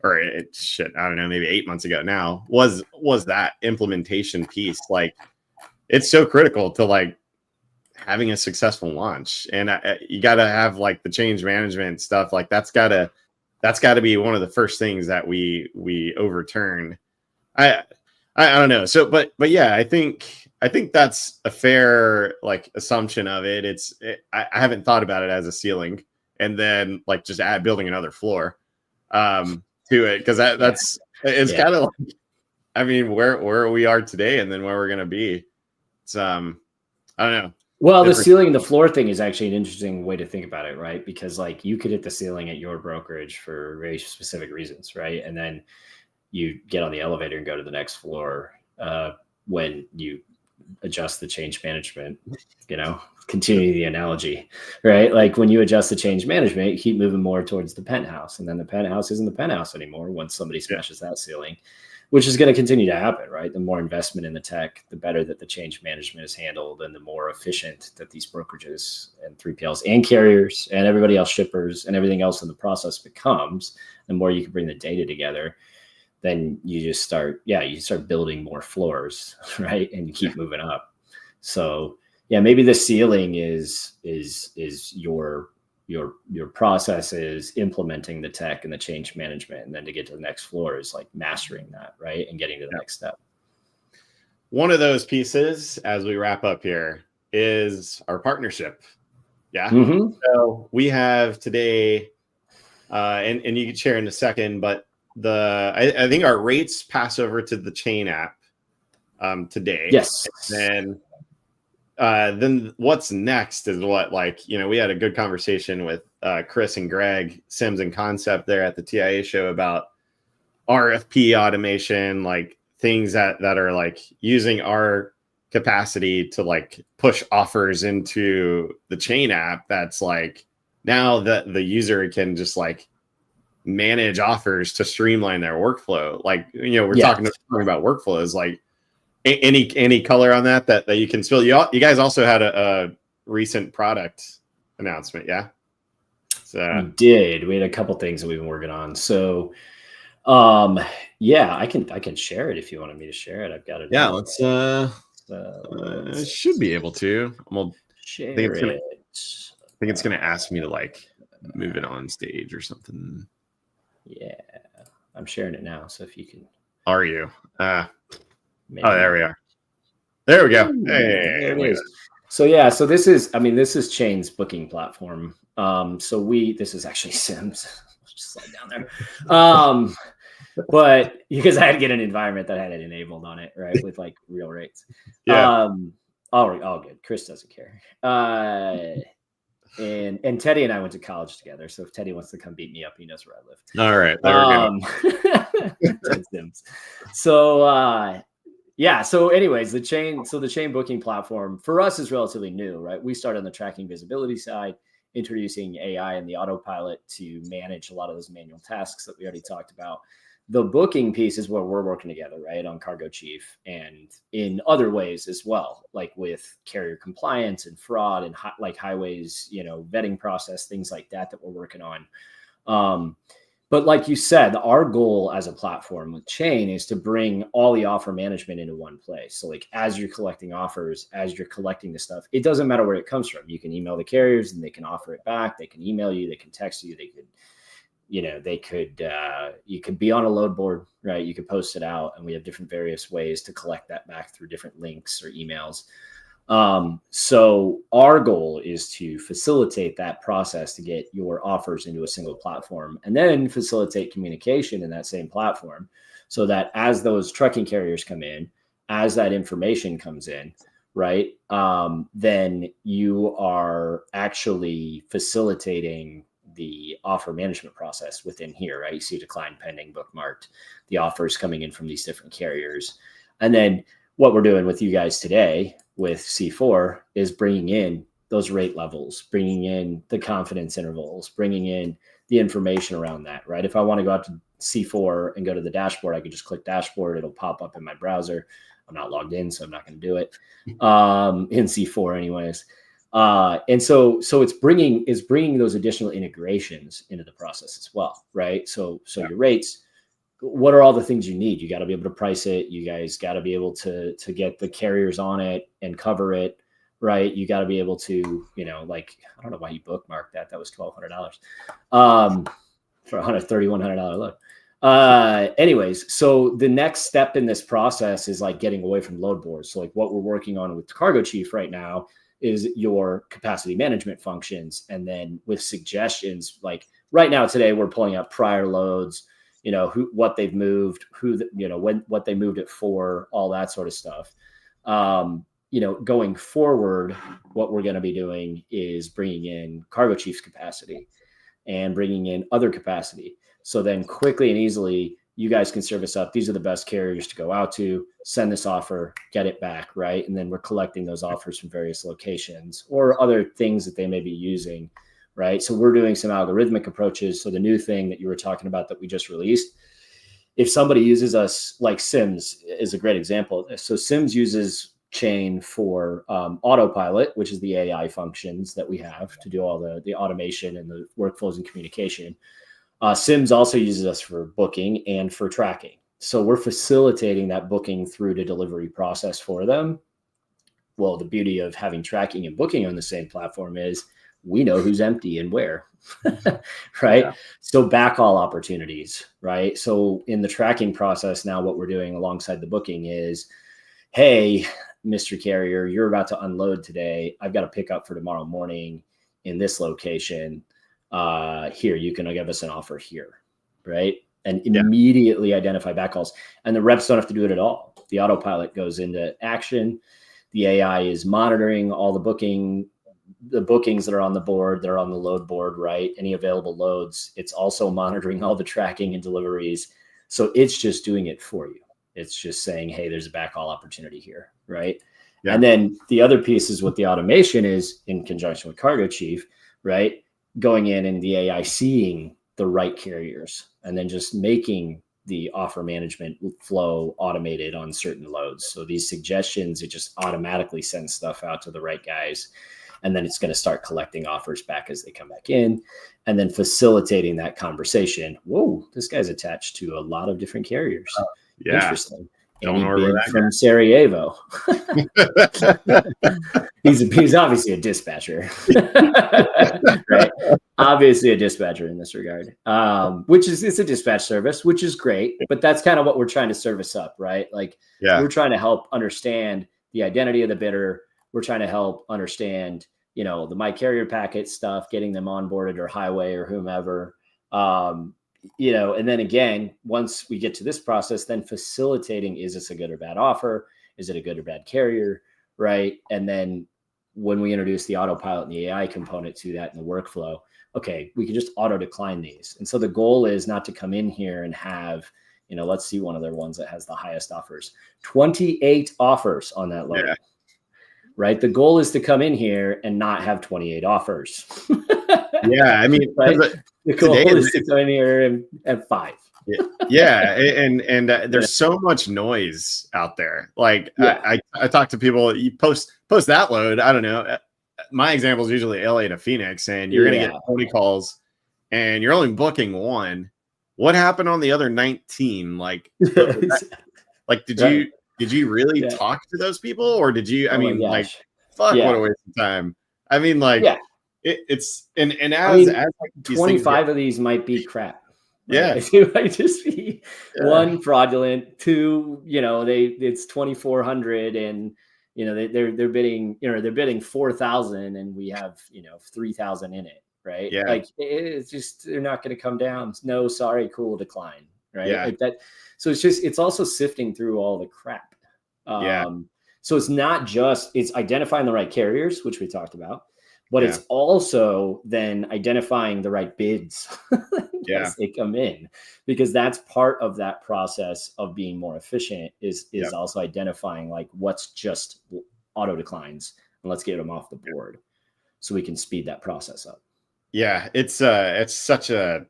or I don't know, maybe 8 months ago now, was that implementation piece. Like, it's so critical to like having a successful launch, and you got to have like the change management stuff. Like that's got to be one of the first things that we overturn. I don't know. So, but yeah, I think that's a fair like assumption of it. I haven't thought about it as a ceiling, and then like just building another floor to it, because it's kind of like, I mean, where we are today and then where we're gonna be. It's I don't know. Well, the ceiling and the floor thing is actually an interesting way to think about it, right? Because like you could hit the ceiling at your brokerage for very specific reasons, right? And then you get on the elevator and go to the next floor when you adjust the change management, continue the analogy, right? Like when you adjust the change management, you keep moving more towards the penthouse, and then the penthouse isn't the penthouse anymore once somebody smashes that ceiling, which is going to continue to happen, right? The more investment in the tech, the better that the change management is handled, and the more efficient that these brokerages and 3PLs and carriers and everybody else, shippers and everything else in the process becomes, the more you can bring the data together. Then you just start building more floors, right? And you keep moving up. So yeah, maybe the ceiling is your your process is implementing the tech and the change management, and then to get to the next floor is like mastering that, right, and getting to the next step. One of those pieces, as we wrap up here, is our partnership. Yeah. Mm-hmm. So we have today, and you can share in a second, but I think our rates pass over to the Chain app today. Yes. And then what's next is what, like, you know, we had a good conversation with Chris and Greg, Sims and Concept there at the TIA show about RFP automation, like things that are like using our capacity to like push offers into the Chain app. That's like now that the user can just like manage offers to streamline their workflow. Like, you know, we're talking about workflows. Like, any color on that you can spill? You guys also had a recent product announcement, yeah? We did. We had a couple things that we've been working on. So, yeah, I can share it if you wanted me to share it. I've got it. Yeah, let's should be able to. Share I think it's gonna ask me to like move it on stage or something. Yeah, I'm sharing it now. So if you can. Are you? Maybe. Oh, there we are. There we go. Hey, there it is. So yeah, so this is Chain's booking platform. So this is actually Sims. Just slide down there. But because I had to get an environment that had it enabled on it, right, with like real rates. Yeah. All good. Chris doesn't care. And Teddy and I went to college together. So if Teddy wants to come beat me up, he knows where I live. All right. There we go. Sims. So yeah. So anyways, the Chain booking platform for us is relatively new, right? We started on the tracking visibility side, introducing AI and the autopilot to manage a lot of those manual tasks that we already talked about. The booking piece is where we're working together, right, on Cargo Chief and in other ways as well, like with carrier compliance and fraud and like highways, you know, vetting process, things like that we're working on. But like you said, our goal as a platform with Chain is to bring all the offer management into one place. So like as you're collecting offers, as you're collecting the stuff, it doesn't matter where it comes from. You can email the carriers and they can offer it back. They can email you, they can text you, they could, you know, you could be on a load board, right? You could post it out, and we have different various ways to collect that back through different links or emails. So our goal is to facilitate that process to get your offers into a single platform, and then facilitate communication in that same platform so that as those trucking carriers come in, as that information comes in, right, then you are actually facilitating the offer management process within here, right? You see decline pending, bookmarked, the offers coming in from these different carriers. And then what we're doing with you guys today with C4 is bringing in those rate levels, bringing in the confidence intervals, bringing in the information around that, right? If I want to go out to C4 and go to the dashboard, I can just click dashboard. It'll pop up in my browser. I'm not logged in, so I'm not going to do it in C4 anyways. And so it's bringing those additional integrations into the process as well, right? So your rates, what are all the things you need? You got to be able to price it. You guys got to be able to get the carriers on it and cover it, right? You got to be able to, you know, like, I don't know why you bookmarked that. That was $1,200 for a $3,100 load. Anyways, so the next step in this process is like getting away from load boards. So like what we're working on with Cargo Chief right now is your capacity management functions. And then with suggestions, like right now today, we're pulling up prior loads, you know, what they've moved, what they moved it for, all that sort of stuff. You know, going forward, what we're going to be doing is bringing in Cargo Chief's capacity and bringing in other capacity. So then quickly and easily, you guys can service up. These are the best carriers to go out to, send this offer, get it back, right? And then we're collecting those offers from various locations or other things that they may be using, right? So we're doing some algorithmic approaches. So the new thing that you were talking about that we just released, if somebody uses us, like Sims is a great example of this. So Sims uses Chain for autopilot, which is the AI functions that we have to do all the automation and the workflows and communication. Sims also uses us for booking and for tracking. So we're facilitating that booking through to delivery process for them. Well, the beauty of having tracking and booking on the same platform is we know who's empty and where. Right. Yeah. So backhaul opportunities, right? So in the tracking process now, what we're doing alongside the booking is, hey, Mr. Carrier, you're about to unload today. I've got a pickup for tomorrow morning in this location. Here, you can give us an offer here, right? And immediately identify backhauls. And the reps don't have to do it at all. The autopilot goes into action. The AI is monitoring all the bookings that are on the board, they're on the load board, right? Any available loads. It's also monitoring all the tracking and deliveries. So it's just doing it for you. It's just saying, hey, there's a backhaul opportunity here, right? Yeah. And then the other piece is what the automation is in conjunction with Cargo Chief, right? Going in and the AI seeing the right carriers and then just making the offer management flow automated on certain loads. So these suggestions, it just automatically sends stuff out to the right guys. And then it's going to start collecting offers back as they come back in and then facilitating that conversation. Whoa, this guy's attached to a lot of different carriers. Yeah. Interesting. And he's from Sarajevo. he's obviously a dispatcher, right? Obviously a dispatcher in this regard, it's a dispatch service, which is great, but that's kind of what we're trying to service up, right? Like we're trying to help understand the identity of the bidder. We're trying to help understand, the My Carrier packet stuff, getting them onboarded or highway or whomever, and then again, once we get to this process, then facilitating, is this a good or bad offer? Is it a good or bad carrier? Right. And then when we introduce the autopilot and the AI component to that in the workflow, okay, we can just auto decline these. And so the goal is not to come in here and have, let's see one of their ones that has the highest offers, 28 offers on that load. Yeah. Right. The goal is to come in here and not have 28 offers. Yeah. I mean, right? The goal is to come in here and have 5. Yeah. And there's so much noise out there. Like I talk to people, you post that load. I don't know. My example is usually LA to Phoenix, and you're going to get 20 calls and you're only booking one. What happened on the other 19? Like, did you really talk to those people, or did you, fuck, what a waste of time. I mean, like, it's, and as 25 of these might be crap. Right? Yeah. It might just be one fraudulent, 2, it's 2,400 and, they're bidding, they're bidding 4,000 and we have, 3,000 in it. Right. Yeah. Like it's just, they're not going to come down. No, sorry, cool, decline. Right. Yeah. Like that. So it's also sifting through all the crap. So it's not just, it's identifying the right carriers, which we talked about, but it's also then identifying the right bids as they come in, because that's part of that process of being more efficient is also identifying like what's just auto declines and let's get them off the board so we can speed that process up. Yeah. It's such a,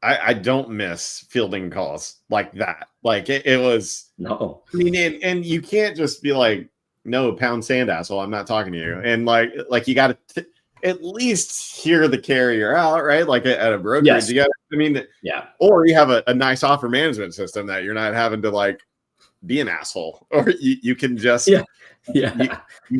I don't miss fielding calls like that. Like it was, no, I mean, and you can't just be like, no, pound sand, asshole, I'm not talking to you. And like you got to at least hear the carrier out, right? Like at a brokerage, you got, or you have a nice offer management system that you're not having to like be an asshole, or you can just, you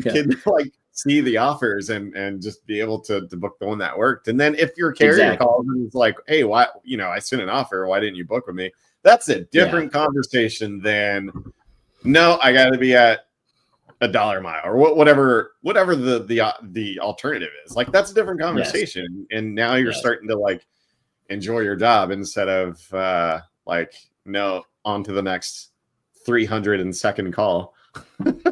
can like see the offers and just be able to book the one that worked. And then if your carrier calls and is like, hey, why, I sent an offer, why didn't you book with me? That's a different conversation than, no, I got to be at $1 a mile or whatever the alternative is. Like that's a different conversation. And now you're starting to like enjoy your job instead of like, no, on to the next 302nd call. And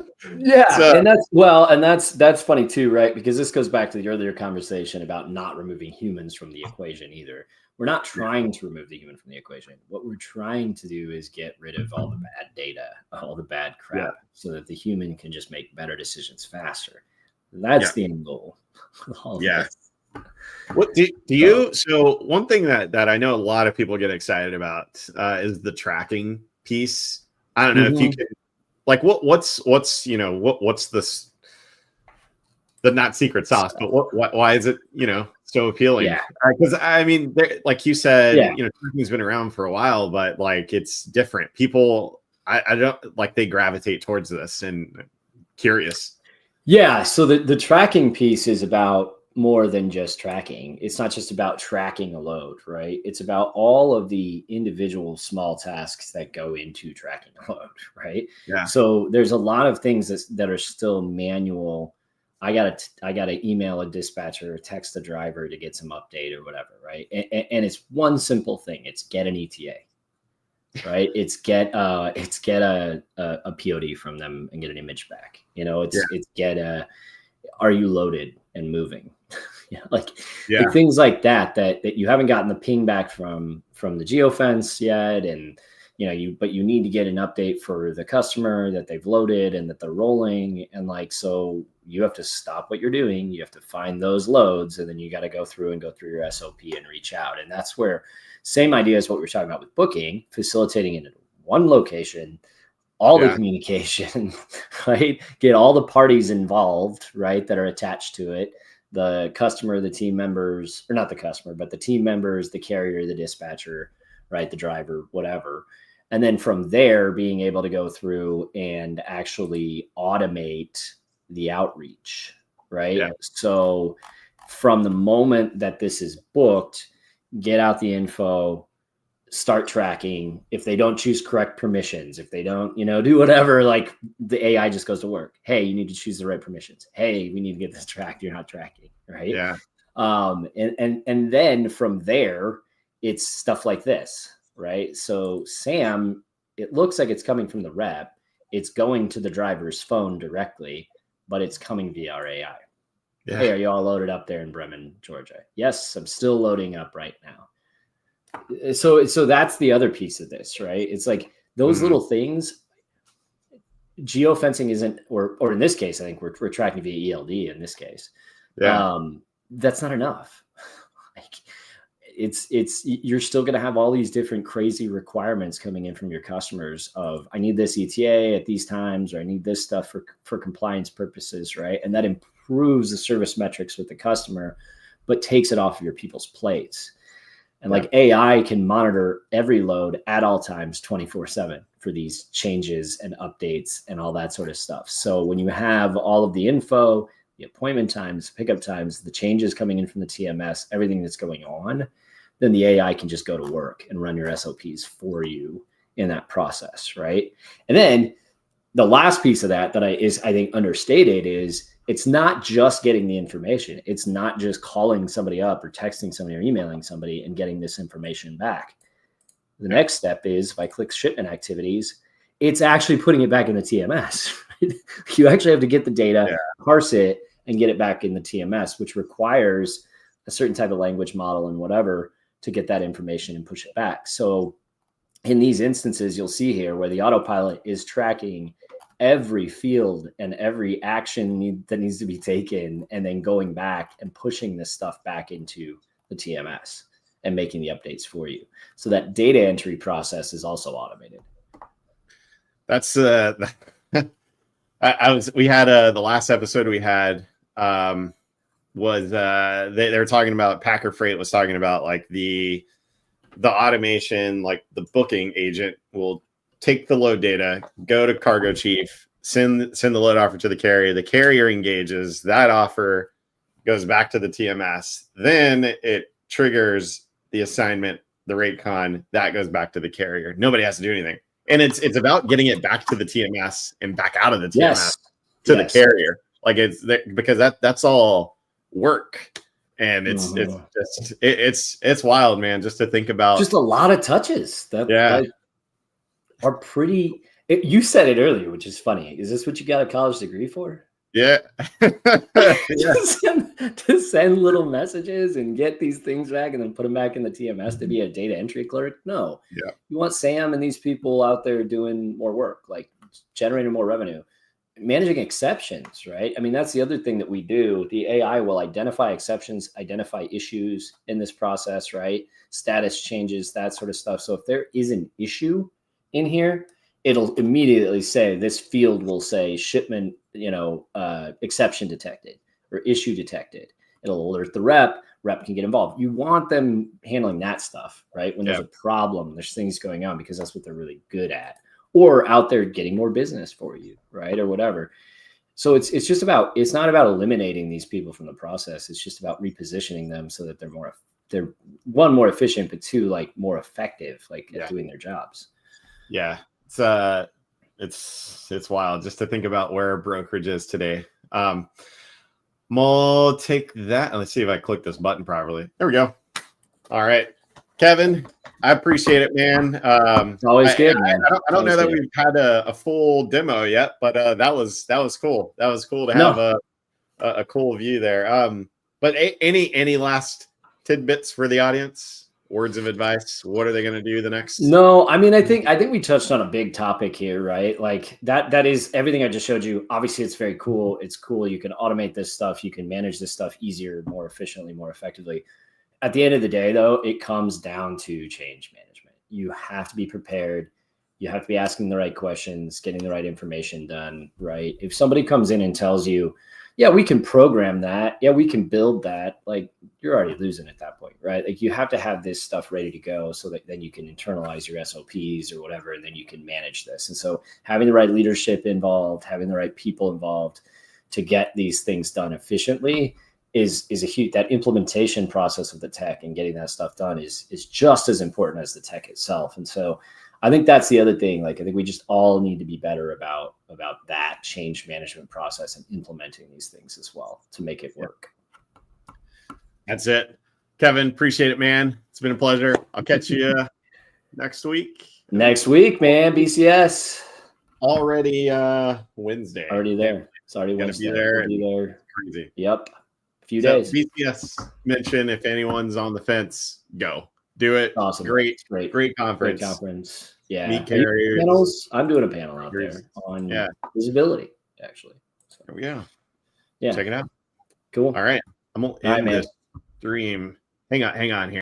that's funny too, right? Because this goes back to the earlier conversation about not removing humans from the equation either. We're not trying to remove the human from the equation. What we're trying to do is get rid of all the bad data, all the bad crap, so that the human can just make better decisions faster. That's the end goal. What do you? So one thing that I know a lot of people get excited about is the tracking piece. I don't know if you can. Like what's this, the not secret sauce, but why is it, so appealing? Yeah. Because I mean, like you said, tracking's been around for a while, but like it's different. People, I don't like, they gravitate towards this and curious. Yeah. So the tracking piece is about more than just tracking. It's not just about tracking a load, right? It's about all of the individual small tasks that go into tracking a load, right? Yeah. So there's a lot of things that are still manual. I gotta email a dispatcher or text the driver to get some update or whatever, right? And it's one simple thing. It's get an ETA, right? It's get a POD from them and get an image back. It's get a, are you loaded and moving? Like things like that you haven't gotten the ping back from the geofence yet, and but you need to get an update for the customer that they've loaded and that they're rolling, and so you have to stop what you're doing, you have to find those loads, and then you got to go through your SOP and reach out. And that's where same idea as what we were talking about with booking, facilitating it in one location, all the communication, right? Get all the parties involved, right, that are attached to it. The customer, the team members, or not the customer, but the team members, the carrier, the dispatcher, right, the driver, whatever. And then from there, being able to go through and actually automate the outreach, right? Yeah. So from the moment that this is booked, get out the info, start tracking. If they don't choose correct permissions, if they don't, do whatever, the AI just goes to work. Hey, you need to choose the right permissions. Hey, we need to get this tracked. You're not tracking, right? Yeah. And then from there, it's stuff like this, right? So Sam, it looks like it's coming from the rep. It's going to the driver's phone directly, but it's coming via our AI. Yeah. Hey, are you all loaded up there in Bremen, Georgia? Yes, I'm still loading up right now. So that's the other piece of this, right? It's like those little things. Geofencing isn't, or in this case, I think we're tracking via ELD in this case. Yeah. That's not enough. You're still going to have all these different crazy requirements coming in from your customers of, I need this ETA at these times, or I need this stuff for compliance purposes, right? And that improves the service metrics with the customer, but takes it off of your people's plates. And AI can monitor every load at all times, 24/7 for these changes and updates and all that sort of stuff. So when you have all of the info, the appointment times, pickup times, the changes coming in from the TMS, everything that's going on, then the AI can just go to work and run your SOPs for you in that process, right? And then the last piece of that I think understated is it's not just getting the information. It's not just calling somebody up or texting somebody or emailing somebody and getting this information back. The next step is, if I click shipment activities, it's actually putting it back in the TMS. Right? You actually have to get the data, parse it, and get it back in the TMS, which requires a certain type of language model and whatever to get that information and push it back. So in these instances, you'll see here where the autopilot is tracking every field and every action that needs to be taken, and then going back and pushing this stuff back into the TMS and making the updates for you. So that data entry process is also automated. That's we had the last episode we had was they were talking about, Packer Freight was talking about the automation, the booking agent will take the load data, go to cargo chief, send the load offer to the carrier engages, that offer goes back to the TMS, then it triggers the assignment, the rate con, that goes back to the carrier. Nobody has to do anything. And it's about getting it back to the TMS and back out of the TMS to the carrier. Because that's all work. And it's wild, man, just to think about. Just a lot of touches that are pretty. You said it earlier, which is funny. Is this what you got a college degree for? Yeah. to send little messages and get these things back and then put them back in the TMS to be a data entry clerk? No. Yeah. You want Sam and these people out there doing more work, generating more revenue, managing exceptions, right? I mean, that's the other thing that we do. The AI will identify exceptions, identify issues in this process, right? Status changes, that sort of stuff. So if there is an issue in here, it'll immediately say, this field will say shipment, exception detected or issue detected. It'll alert the rep can get involved. You want them handling that stuff, right? When there's a problem, there's things going on, because that's what they're really good at, or out there getting more business for you, right? Or whatever. So it's just about, it's not about eliminating these people from the process. It's just about repositioning them so that they're one, more efficient, but two, like more effective, like at doing their jobs. Yeah. It's wild just to think about where brokerage is today. We'll take that. Let's see if I click this button properly. There we go. All right, Kevin, I appreciate it, man. It's always good, man. I don't know that we've had a full demo yet, but that was cool. That was cool to have a cool view there. But any last tidbits for the audience? Words of advice? What are they going to do the next? No, I mean, I think we touched on a big topic here, right? Like that is everything I just showed you. Obviously, it's very cool. It's cool. You can automate this stuff. You can manage this stuff easier, more efficiently, more effectively. At the end of the day, though, it comes down to change management. You have to be prepared. You have to be asking the right questions, getting the right information done, right? If somebody comes in and tells you, yeah, we can program that. Yeah, we can build that. Like, you're already losing at that point, right? Like, you have to have this stuff ready to go so that then you can internalize your SOPs or whatever, and then you can manage this. And so having the right leadership involved, having the right people involved to get these things done efficiently is a huge, that implementation process of the tech and getting that stuff done is just as important as the tech itself. And so I think that's the other thing. Like, I think we just all need to be better about that change management process and implementing these things as well to make it work. That's it. Kevin, appreciate it, man. It's been a pleasure. I'll catch you next week. Next week, man. BCS. Already Wednesday. Already there. It's already Wednesday. Be there. Crazy. Yep. A few days. BCS mention, if anyone's on the fence, go. Do it. Awesome. Great conference. Great conference. Yeah. Meet carriers. Panels? I'm doing a panel out there on visibility, actually. So, there we go. Yeah. Check it out. Cool. All right. I'm going to end this stream. Hang on here.